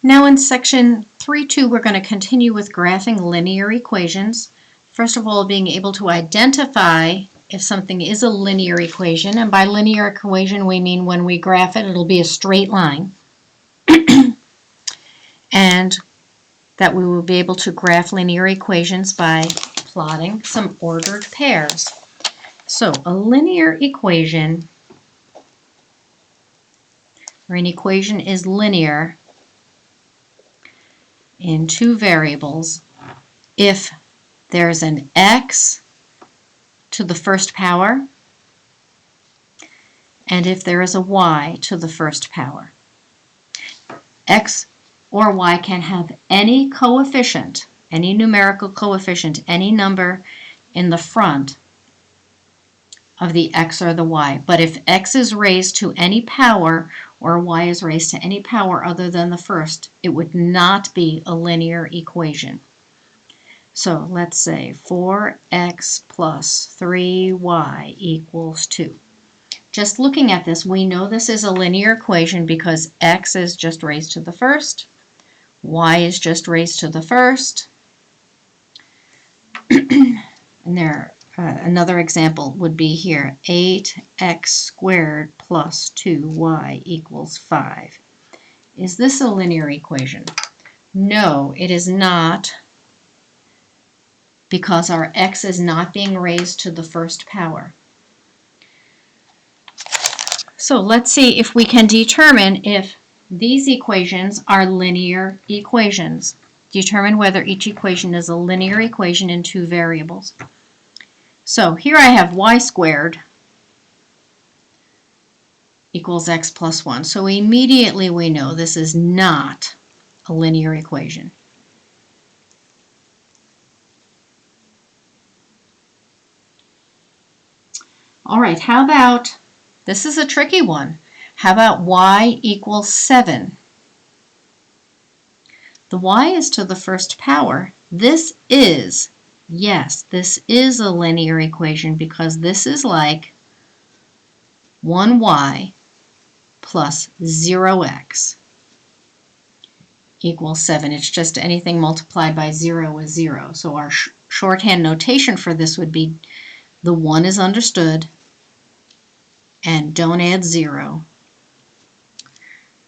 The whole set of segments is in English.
Now in section 3.2, we're going to continue with graphing linear equations. First of all, being able to identify if something is a linear equation, and by linear equation we mean when we graph it, it'll be a straight line. And that we will be able to graph linear equations by plotting some ordered pairs. So a linear equation, or an equation, is linear in two variables if there's an x to the first power and if there is a y to the first power. X or y can have any coefficient, any numerical coefficient, any number in the front of the x or the y. But if x is raised to any power or y is raised to any power other than the first, it would not be a linear equation. So let's say 4x plus 3y equals 2. Just looking at this, we know this is a linear equation because x is just raised to the first, y is just raised to the first, and there another example would be here, 8x squared plus 2y equals 5. Is this a linear equation? No, it is not, because our x is not being raised to the first power. So let's see if we can determine if these equations are linear equations. Determine whether each equation is a linear equation in two variables. So here I have y squared equals x plus 1. So immediately we know this is not a linear equation. All right, how about, this is a tricky one. How about y equals 7? The y is to the first power. This is, yes, this is a linear equation because this is like 1y plus 0x equals 7. It's just anything multiplied by 0 is 0. So our shorthand notation for this would be the 1 is understood and don't add 0.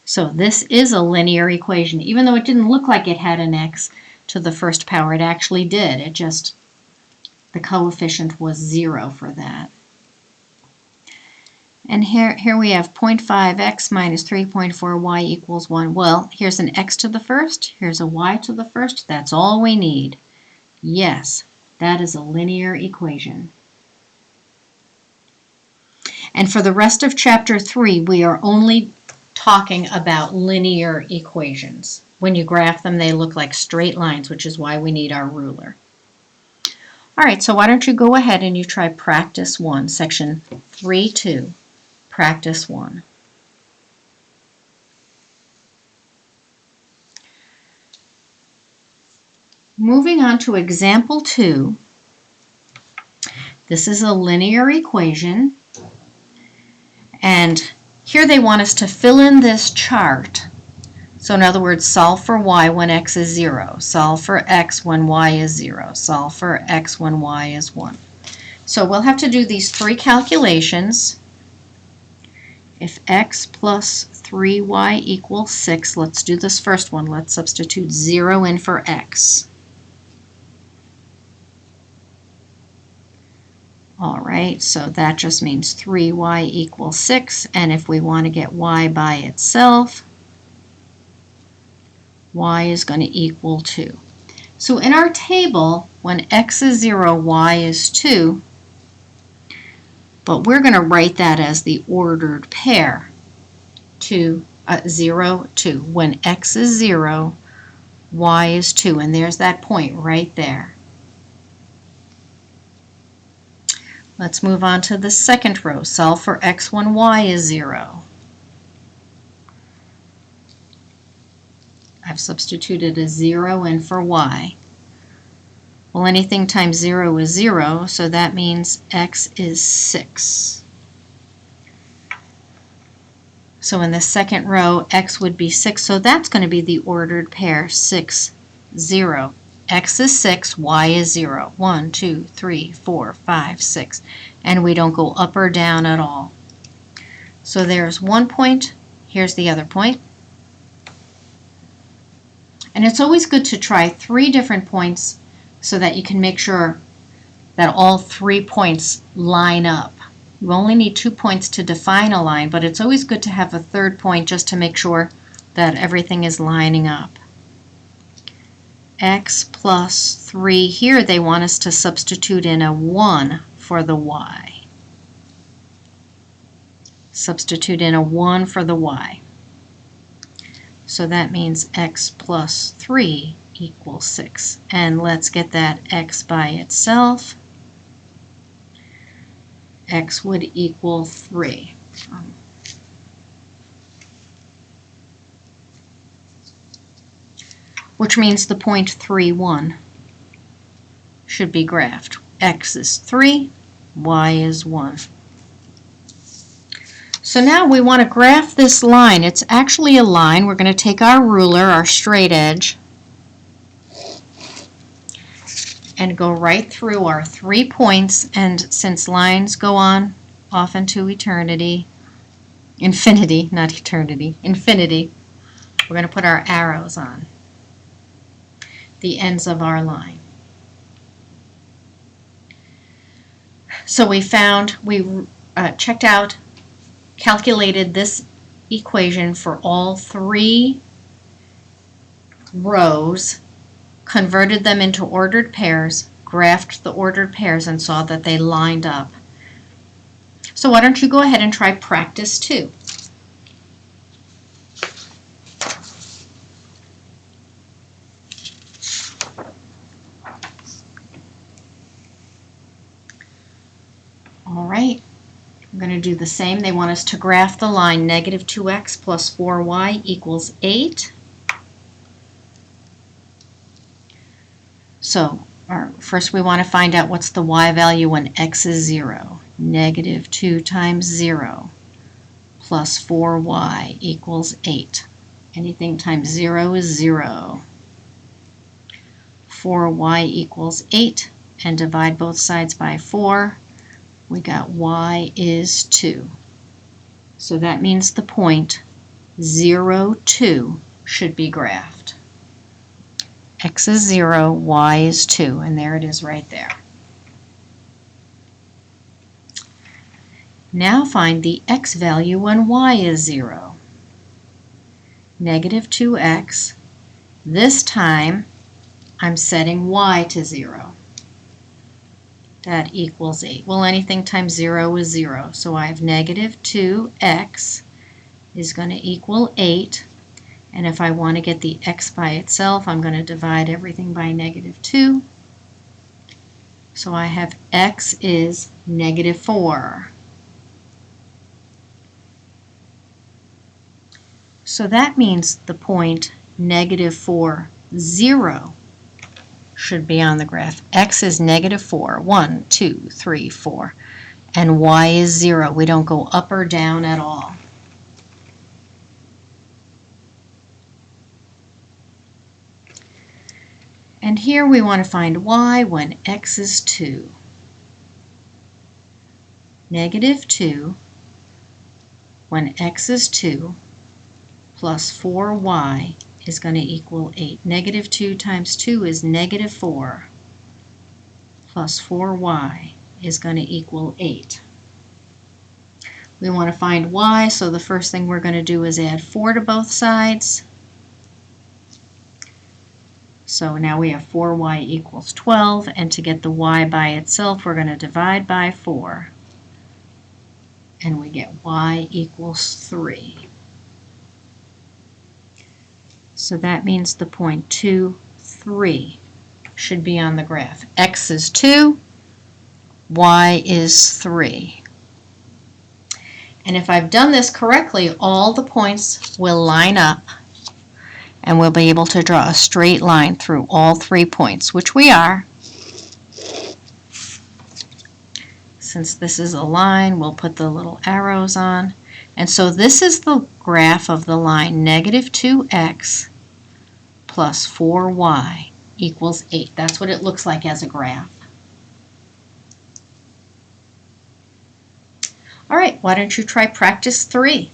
So this is a linear equation. Even though it didn't look like it had an x to the first power, it actually did. It just, the coefficient was 0 for that. And here we have 0.5x minus 3.4y equals 1. Well, here's an x to the first, here's a y to the first. That's all we need. Yes, that is a linear equation. And for the rest of chapter 3, we are only talking about linear equations. When you graph them, they look like straight lines, which is why we need our ruler. All right, so why don't you go ahead and you try practice 1, section 3.2, practice 1. Moving on to example 2, this is a linear equation, and here they want us to fill in this chart. So in other words, solve for y when x is 0, solve for x when y is 0, solve for x when y is 1. So we'll have to do these three calculations. If x plus 3y equals 6, let's do this first one. Let's substitute 0 in for x. All right, so that just means 3y equals 6, and if we want to get y by itself, y is going to equal 2. So in our table, when x is 0, y is 2, but we're going to write that as the ordered pair, 0, 2. When x is 0, y is 2, and there's that point right there. Let's move on to the second row. Solve for x when y is 0. I've substituted a 0 in for y. Well, anything times 0 is 0, so that means x is 6. So in the second row, x would be 6. So that's going to be the ordered pair, 6, 0. X is 6, y is 0. 1, 2, 3, 4, 5, 6. And we don't go up or down at all. So there's one point. Here's the other point. And it's always good to try 3 different points so that you can make sure that all 3 points line up. You only need 2 points to define a line, but it's always good to have a third point just to make sure that everything is lining up. X plus 3. Here they want us to substitute in a 1 for the y. Substitute in a 1 for the y. So that means x plus 3 equals 6. And let's get that x by itself. X would equal 3. Which means the point 3, 1 should be graphed. X is 3, y is 1. So now we want to graph this line. It's actually a line. We're going to take our ruler, our straight edge, and go right through our 3 points. And since lines go on off into eternity, infinity, not eternity, infinity, we're going to put our arrows on the ends of our line. So we checked out, calculated this equation for all 3 rows, converted them into ordered pairs, graphed the ordered pairs, and saw that they lined up. So why don't you go ahead and try practice 2. All right, I'm going to do the same. They want us to graph the line negative 2x plus 4y equals 8. So first we want to find out what's the y value when x is 0. Negative 2 times 0 plus 4y equals 8. Anything times 0 is 0. 4y equals 8, and divide both sides by 4. We got y is 2. So that means the point 0, 2 should be graphed. X is 0, y is 2, and there it is right there. Now find the x value when y is 0. Negative 2x. This time I'm setting y to 0. That equals 8. Well, anything times 0 is 0. So I have negative 2x is going to equal 8. And if I want to get the x by itself, I'm going to divide everything by negative 2. So I have x is negative 4. So that means the point negative 4, 0 should be on the graph. X is negative 4, 1, 2, 3, 4, and y is 0. We don't go up or down at all. And here we want to find y when x is 2. Negative 2 when x is 2 plus 4y is going to equal 8. Negative 2 times 2 is negative 4 plus 4y is going to equal 8. We want to find y, so the first thing we're going to do is add 4 to both sides. So now we have 4y equals 12, and to get the y by itself, we're going to divide by 4. And we get y equals 3. So that means the point 2, 3 should be on the graph. X is 2, y is 3. And if I've done this correctly, all the points will line up, and we'll be able to draw a straight line through all 3 points, which we are. Since this is a line, we'll put the little arrows on. And so this is the graph of the line negative 2x plus 4y equals 8. That's what it looks like as a graph. All right, why don't you try practice 3?